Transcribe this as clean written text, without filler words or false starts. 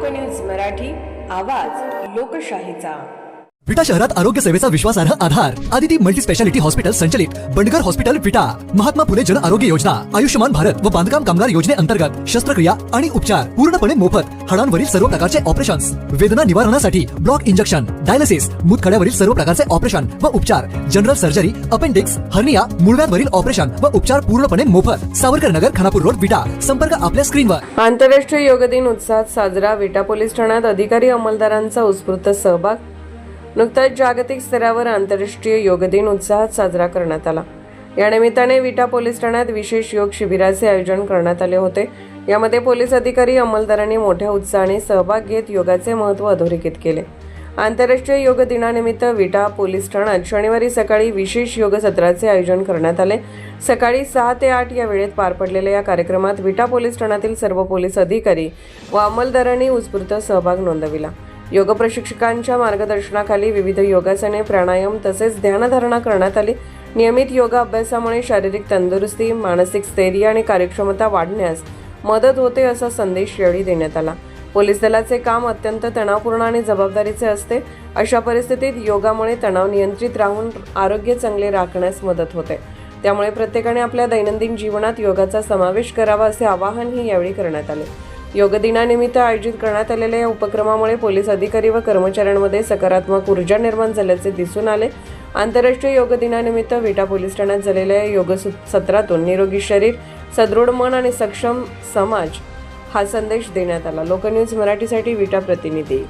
लोकन्यूज मराठी, आवाज लोकशाहीचा। विटा शहरात आरोग्य सेवेचा विश्वासार्ह आधार आदिती मल्टी स्पेशालिटी हॉस्पिटल संचलित बंडगर हॉस्पिटल विटा, महात्मा फुले जन आरोग्य योजना, आयुष्यमान भारत व बांधकाम कामगार योजनेअंतर्गत शस्त्रक्रिया आणि उपचार पूर्णपणे मोफत, हाडांवरील सर्व प्रकारचे ऑपरेशन्स, वेदना निवारणासाठी ब्लॉक इंजेक्शन, डायलिसिस, मूतखड्यावरील सर्व प्रकारचे ऑपरेशन व उपचार, जनरल सर्जरी, अपेंडिक्स, हर्निया, मूळव्याधवरील ऑपरेशन व उपचार पूर्णपणे मोफत। सावरकर नगर, खानापूर रोड, विटा। संपर्क आपल्या स्क्रीनवर। आंतरराष्ट्रीय योग दिन उत्साहात साजरा। विटा पोलीस ठाण्यात अधिकारी अंमलदारांचा उत्स्फूर्त सहभाग। नुकताच जागतिक स्तरावर आंतरराष्ट्रीय योग दिन उत्साहात साजरा करण्यात आला। या निमित्ताने विटा पोलीस ठाण्यात विशेष योग शिबिराचे आयोजन करण्यात आले होते। यामध्ये पोलीस अधिकारी अंमलदारांनी मोठ्या उत्साहाने सहभाग घेत योगाचे महत्त्व अधोरेखित केले। आंतरराष्ट्रीय योग दिनानिमित्त विटा पोलीस ठाण्यात शनिवारी सकाळी विशेष योग सत्राचे आयोजन करण्यात आले। सकाळी 6 ते 8 या वेळेत पार पडलेल्या या कार्यक्रमात विटा पोलीस ठाण्यातील सर्व पोलीस अधिकारी व अंमलदारांनी उत्स्फूर्त सहभाग नोंदविला। योग प्रशिक्षकांच्या मार्गदर्शनाखाली विविध योगासने, प्राणायाम तसेच ध्यानधारणा करण्यात आली। नियमित योगा अभ्यासामुळे शारीरिक तंदुरुस्ती, मानसिक स्थैर्य आणि कार्यक्षमता वाढण्यास मदत होते असा संदेश यावेळी देण्यात आला। पोलीस दलाचे काम अत्यंत तणावपूर्ण आणि जबाबदारीचे असते। अशा परिस्थितीत योगामुळे तणाव नियंत्रित राहून आरोग्य चांगले राखण्यास मदत होते। त्यामुळे प्रत्येकाने आपल्या दैनंदिन जीवनात योगाचा समावेश करावा असे आवाहनही यावेळी करण्यात आले। योग दिनानिमित्त आयोजित करण्यात आलेल्या या उपक्रमामुळे पोलीस अधिकारी व कर्मचाऱ्यांमध्ये सकारात्मक ऊर्जा निर्माण झाल्याचे दिसून आले। आंतरराष्ट्रीय योग दिनानिमित्त विटा पोलीस ठाण्यात झालेल्या योग सत्रातून निरोगी शरीर, सदृढ मन आणि सक्षम समाज हा संदेश देण्यात आला। लोकन्यूज मराठीसाठी विटा प्रतिनिधी।